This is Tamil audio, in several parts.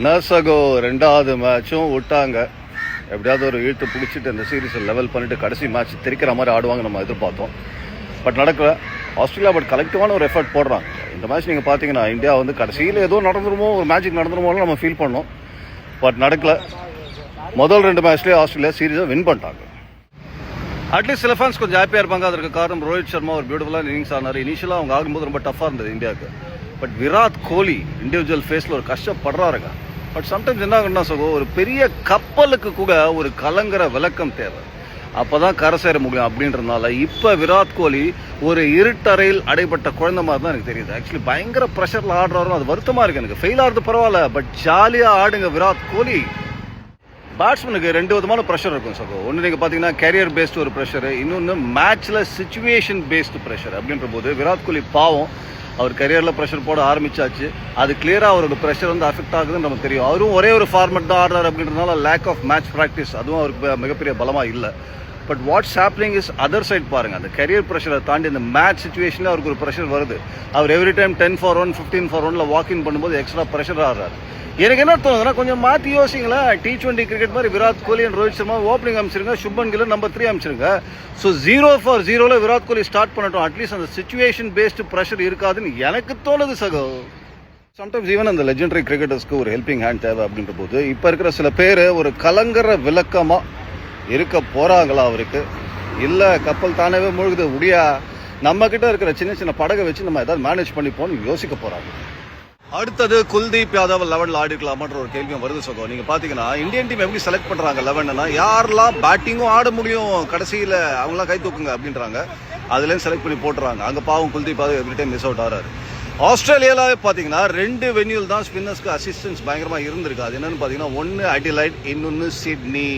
நர்சகோ ரெண்டாவது மேட்சும் விட்டாங்க. எப்படியாவது ஒரு இழுத்து பிடிச்சிட்டு இந்த சீரீஸை லெவல் பண்ணிட்டு கடைசி மேட்ச் தெரிக்கிற மாதிரி ஆடுவாங்க நம்ம எதிர்பார்த்தோம். பட் நடக்கல. ஆஸ்திரேலியா பட் கலெக்டிவான ஒரு எஃபர்ட் போடுறாங்க. இந்த மேட்ச் நீங்கள் பார்த்தீங்கன்னா இந்தியா வந்து கடைசியில் ஏதோ நடந்துருமோ, ஒரு மேஜிக் நடந்துருமோன்னு நம்ம ஃபீல் பண்ணோம். பட் நடக்கல. முதல் 2 மேட்ச்லேயே ஆஸ்திரேலியா சீரீஸை வின் பண்ணிட்டாங்க. அட்லீஸ்ட் சில ஃபேன்ஸ் கொஞ்சம் ஹாப்பியாக இருப்பாங்க. அதற்கு காரணம் ரோஹித் சர்மா ஒரு பியூட்டிஃபுல்லான இன்னிங்ஸ் ஆனார். இனிஷியலாக அவங்க ஆகும்போது ரொம்ப டஃப்பாக இருந்தது இந்தியாவுக்கு. பட் விராட் கோலி இண்டிவிஜுவல் ஃபேஸில் ஒரு கஷ்டப்படுறாருங்க. பட் சம்டைம்ஸ் என்ன ஆகுன்னா சகோ, ஒரு பெரிய கப்பலுக்கு கூட ஒரு கலங்கர விளக்கம் தேவை, அப்போ தான் கரை சேர முடியும். அப்படின்றதுனால இப்போ விராட் கோலி ஒரு இருட்டறையில் அடைப்பட்ட குழந்தை மாதிரி தான் எனக்கு தெரியுது. ஆக்சுவலி பயங்கர ப்ரெஷரில் ஆடுறாரும். அது வருத்தமாக இருக்குது எனக்கு. ஃபெயில் ஆகிறது பரவாயில்ல, பட் ஜாலியாக ஆடுங்க விராட் கோலி. பேட்ஸ்மேனுக்கு 2 விதமான ப்ரெஷர் இருக்கும் சகோ. ஒன்று நீங்கள் பார்த்தீங்கன்னா கேரியர் பேஸ்டு ஒரு ப்ரெஷரு, இன்னொன்று மேட்ச்சில் சிச்சுவேஷன் பேஸ்டு ப்ரெஷர். அப்படின்ற போது விராட் கோலி பாவம் அவர் கரியரில் ப்ரெஷர் போட ஆரம்பிச்சாச்சு. அது கிளியராக அவரோட ப்ரெஷர் வந்து அஃபெக்ட் ஆகுதுன்னு நமக்கு தெரியும். அவரும் ஒரே ஒரு ஃபார்மெட் தான் ஆடுறாரு. அப்படின்றதுனால லேக் ஆஃப் மேட்ச் ப்ராக்டிஸ் அதுவும் அவருக்கு மிகப்பெரிய பலமாக இல்லை. But what's happening is other side பாருங்கள். அந்த கரியர் ப்ரெஷரை தாண்டி இந்த மேட்ச் சுச்சுவேஷனில் அவருக்கு ஒரு ப்ரெஷர் வருது. அவர் every time 10 for 1 15 for 1 walking பண்ணும்போது எக்ஸ்ட்ரா ப்ரெஷர் ஆடுறாரு. எனக்கு என்ன தோணுதுன்னா, கொஞ்சம் மாற்றி யோசிங்களேன். T20 கிரிக்கெட் மாதிரி விராட் கோலி அண்ட் ரோஹித் சர்மா ஓப்பனிங் அமைச்சிருங்க, சுப்மன் கில் நம்பர் 3 அமைச்சிருங்க. So 0 for 0 Virat Kohli start பண்ணட்டும். அட்லீஸ்ட் அந்த சிச்சுவேஷன் பேஸ்டு ப்ரெஷர் இருக்காதுன்னு எனக்கு தோணுது சகோ. சம்டைம்ஸ் ஈவன் அந்த லெஜெண்டரி கிரிக்கெட்டர்ஸ்க்கு ஒரு ஹெல்பிங் ஹேண்ட் தேவை. அப்படின்ற போது இப்போ இருக்கிற சில பேர் ஒரு கலங்கர விளக்கமாக இருக்க போகிறாங்களா அவருக்கு? இல்லை கப்பல் தானவே முழுகுது முடியா, நம்ம கிட்ட இருக்கிற சின்ன சின்ன படகை வச்சு நம்ம ஏதாவது மேனேஜ் பண்ணிப்போன்னு யோசிக்க போகிறாங்க. அடுத்தது குல்தீப் யாதவ் 11 ஆடிக்கலாமான்ற ஒரு கேள்வியும் வருது சகோ. நீங்கள் பார்த்தீங்கன்னா இந்தியன் டீம் எப்படி செலக்ட் பண்ணுறாங்க 11னா, யாரெல்லாம் பேட்டிங்கும் ஆட முடியும் கடைசியில் அவங்களாம் கை தூக்குங்க அப்படின்றாங்க. அதுலேயும் செலக்ட் பண்ணி போட்டுறாங்க. அங்கே பாவம் Kuldeep Yadav every time miss out ஆகிறாரு. ஆஸ்திரேலியாவில் பார்த்தீங்கன்னா 2 வென்யூல் தான் ஸ்பின்னர்ஸ்க்கு அசிஸ்டன்ஸ் பயங்கரமாக இருந்திருக்கு. அது என்னன்னு பார்த்தீங்கன்னா, ஒன்று அடிலைட், இன்னொன்று சிட்னி.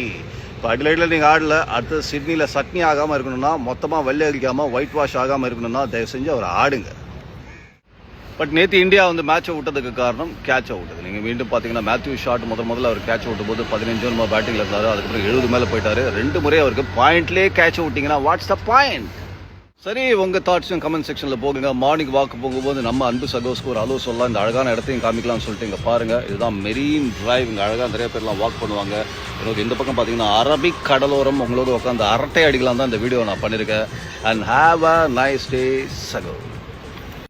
இப்போ அடிலைட்டில் நீங்கள் ஆடல, அடுத்து சிட்னியில் சட்னி ஆகாமல் இருக்கணும்னா, மொத்தமாக வெள்ளை அடிக்காமல் ஒயிட் வாஷ் ஆகாமல் இருக்கணும்னா தயவு செஞ்சு அவர் ஆடுங்க. பட் நேற்று இந்தியா வந்து மேட்சை விட்டதுக்கு காரணம் கேட்சை விட்டது. நீங்கள் மீண்டும் பார்த்தீங்கன்னா மேத்யூ ஷாட் முதல்ல அவர் கேட்சை விட்டும் போது 15 ஓவர் பேட்டிங்கில் இருந்தார். அதுக்கப்புறம் 70 மேலே போயிட்டாரு. 2 முறை அவருக்கு பாயிண்ட்லேயே கேட்சை விட்டிங்கன்னா வாட்ஸ் த பாயிண்ட்? சரி, உங்கள் தாட்ஸும் கமெண்ட் செக்ஷனில் போகுங்க. மார்னிங் வாக்கு போகும்போது நம்ம அன்பு சகோஸ்க்கு ஒரு அளவு சொல்லலாம், இந்த அழகான இடத்தையும் காமிக்கலாம்னு சொல்லிட்டு இங்கே பாருங்கள். இதுதான் மெரீன் டிரைவ். இங்கே அழகாக நிறைய பேர்லாம் வாக் பண்ணுவாங்க. எனக்கு இந்த பக்கம் பார்த்தீங்கன்னா அரபிக் கடலோரம். உங்களோட உட்காந்து அரட்டை அடிக்கலாம் தான் இந்த வீடியோ நான் பண்ணியிருக்கேன். And have a nice day சகோ.